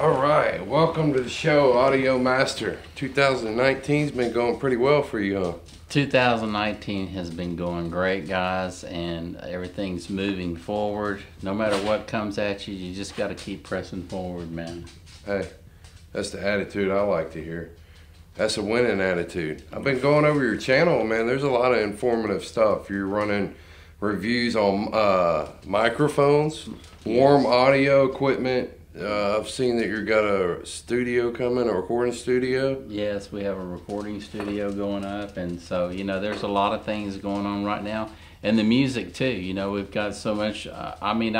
All right, welcome to the show, Audio Master. 2019's been going pretty well for you, huh? 2019 has been going great, guys, and everything's moving forward. No matter what comes at you, you just got to keep pressing forward, man. Hey, that's the attitude I like to hear. That's a winning attitude. I've been going over your channel, man. There's a lot of informative stuff. You're running reviews on microphones, warm audio equipment. I've seen that you've got a studio coming, a recording studio. Yes, we have a recording studio going up, and so, there's a lot of things going on right now. And the music, too. We've got so much. I'm in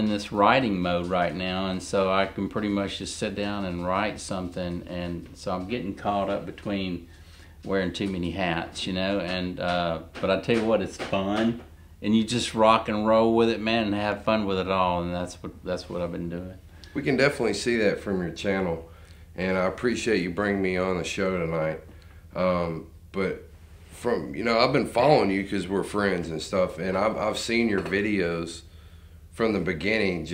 this writing mode right now, and so I can pretty much just sit down and write something, and so I'm getting caught up between wearing too many hats, and but I tell you what, it's fun. And you just rock and roll with it, man, and have fun with it all, and that's what I've been doing. We can definitely see that from your channel, and I appreciate you bringing me on the show tonight. But from I've been following you because we're friends and stuff, and I've seen your videos from the beginning.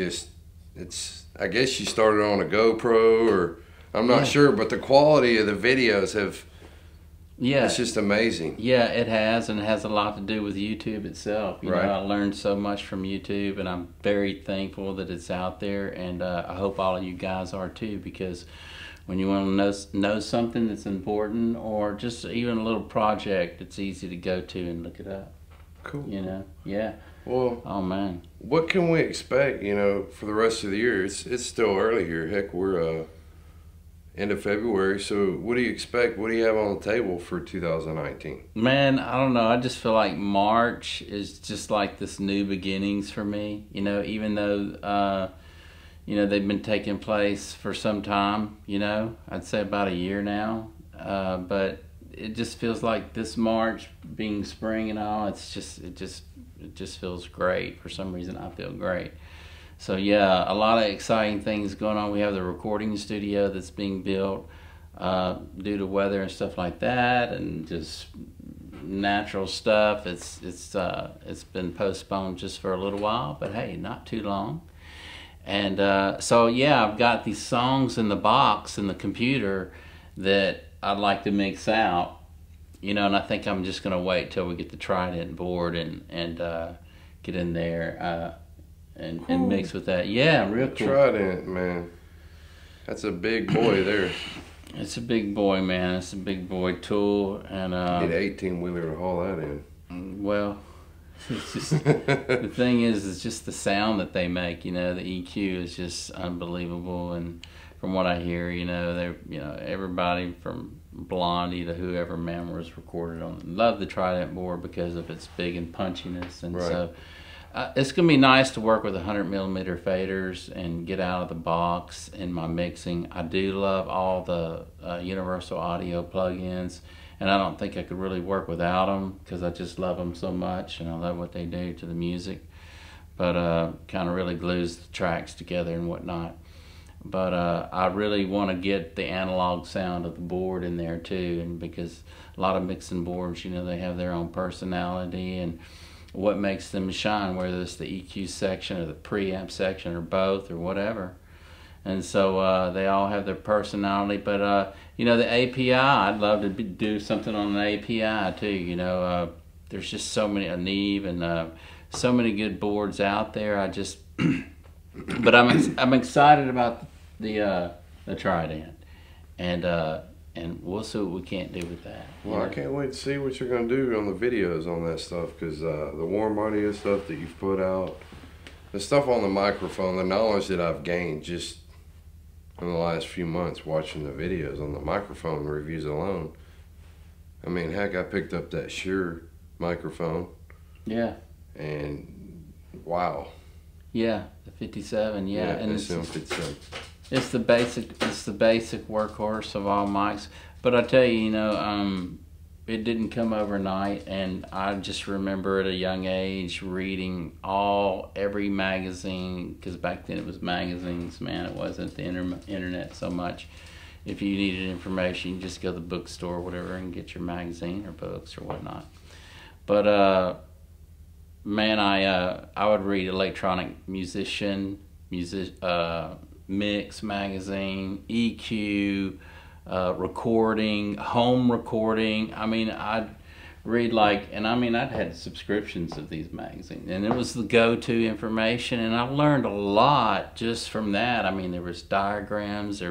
I guess you started on a GoPro, or I'm not sure, but the quality of the videos have. Yeah, it's just amazing. Yeah, it has, and it has a lot to do with YouTube itself. Right. I learned so much from YouTube, and I'm very thankful that it's out there, and I hope all of you guys are too, because when you want to know something that's important, or just even a little project, it's easy to go to and look it up. Cool. Yeah. Well, oh man, what can we expect, for the rest of the year? It's still early here. Heck, we're end of February, so what do you expect? What do you have on the table for 2019? Man, I don't know. I just feel like March is just like this new beginnings for me. Even though they've been taking place for some time. I'd say about a year now. But it just feels like this March, being spring and all, it just feels great. For some reason, I feel great. So yeah, a lot of exciting things going on. We have the recording studio that's being built due to weather and stuff like that, and just natural stuff. It's been postponed just for a little while, but hey, not too long. And so yeah, I've got these songs in the box in the computer that I'd like to mix out. And I think I'm just gonna wait till we get the Trident board and get in there. And mix with that. Yeah, real cool. Trident, man. That's a big boy there. It's a big boy, man. It's a big boy tool. And need an 18-wheeler to haul that in. Well, it's just the thing is, it's just the sound that they make. The EQ is just unbelievable. And from what I hear, they're everybody from Blondie to whoever, man, was recorded on. Love the Trident board because of its big and punchiness, and right. So. It's going to be nice to work with 100mm faders and get out of the box in my mixing. I do love all the universal audio plugins, and I don't think I could really work without them because I just love them so much, and I love what they do to the music. But kind of really glues the tracks together and whatnot. But I really want to get the analog sound of the board in there too, and because a lot of mixing boards, they have their own personality and what makes them shine, whether it's the EQ section or the preamp section or both or whatever. And so they all have their personality. But the API, I'd love to do something on an API too. There's just so many, a Neve, and so many good boards out there. But I'm excited about the Trident, and we'll see what we can't do with that. Well, I can't wait to see what you're going to do on the videos on that stuff, because the warm audio stuff that you've put out, the stuff on the microphone, the knowledge that I've gained just in the last few months watching the videos on the microphone reviews alone. I mean, heck, I picked up that Shure microphone. Yeah. And wow. Yeah, the 57. Yeah, and it's SM57. It's the basic workhorse of all mics. But I tell you, it didn't come overnight, and I just remember at a young age reading every magazine, because back then it was magazines, man. It wasn't the internet so much. If you needed information, you just go to the bookstore or whatever and get your magazine or books or whatnot. But man, I would read Electronic Musician, Mix magazine, EQ, recording, home recording. I mean, I'd read I'd had subscriptions of these magazines, and it was the go-to information, and I learned a lot just from that. I mean, there was diagrams,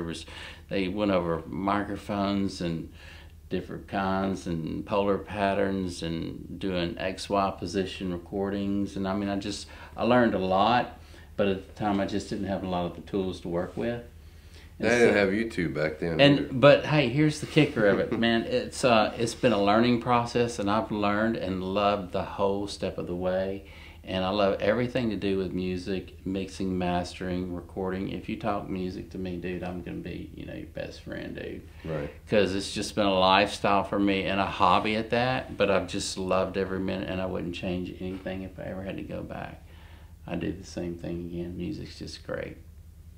they went over microphones and different kinds and polar patterns and doing XY position recordings, and I mean, I learned a lot, but at the time I just didn't have a lot of the tools to work with. They didn't have YouTube back then either. But hey, here's the kicker of it, man. It's been a learning process, and I've learned and loved the whole step of the way. And I love everything to do with music, mixing, mastering, recording. If you talk music to me, dude, I'm gonna be, your best friend, dude. Right. Because it's just been a lifestyle for me and a hobby at that. But I've just loved every minute, and I wouldn't change anything if I ever had to go back. I do the same thing again. Music's just great.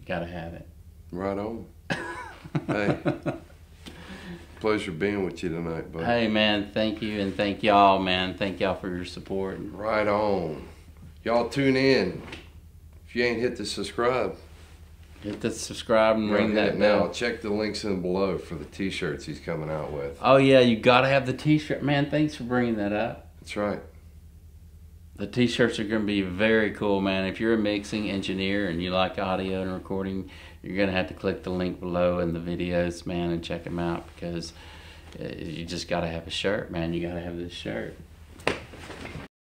You gotta have it. Right on. Hey, pleasure being with you tonight, buddy. Hey, man, thank you, and thank y'all, man. Thank y'all for your support. Right on. Y'all tune in. If you ain't hit the subscribe, hit the subscribe and ring that bell. bell. Check the links in below for the t-shirts he's coming out with. Oh, yeah, you got to have the t-shirt. Man, thanks for bringing that up. That's right. The t-shirts are going to be very cool, man. If you're a mixing engineer and you like audio and recording, you're going to have to click the link below in the videos, man, and check them out, because you just got to have a shirt, man. You got to have this shirt.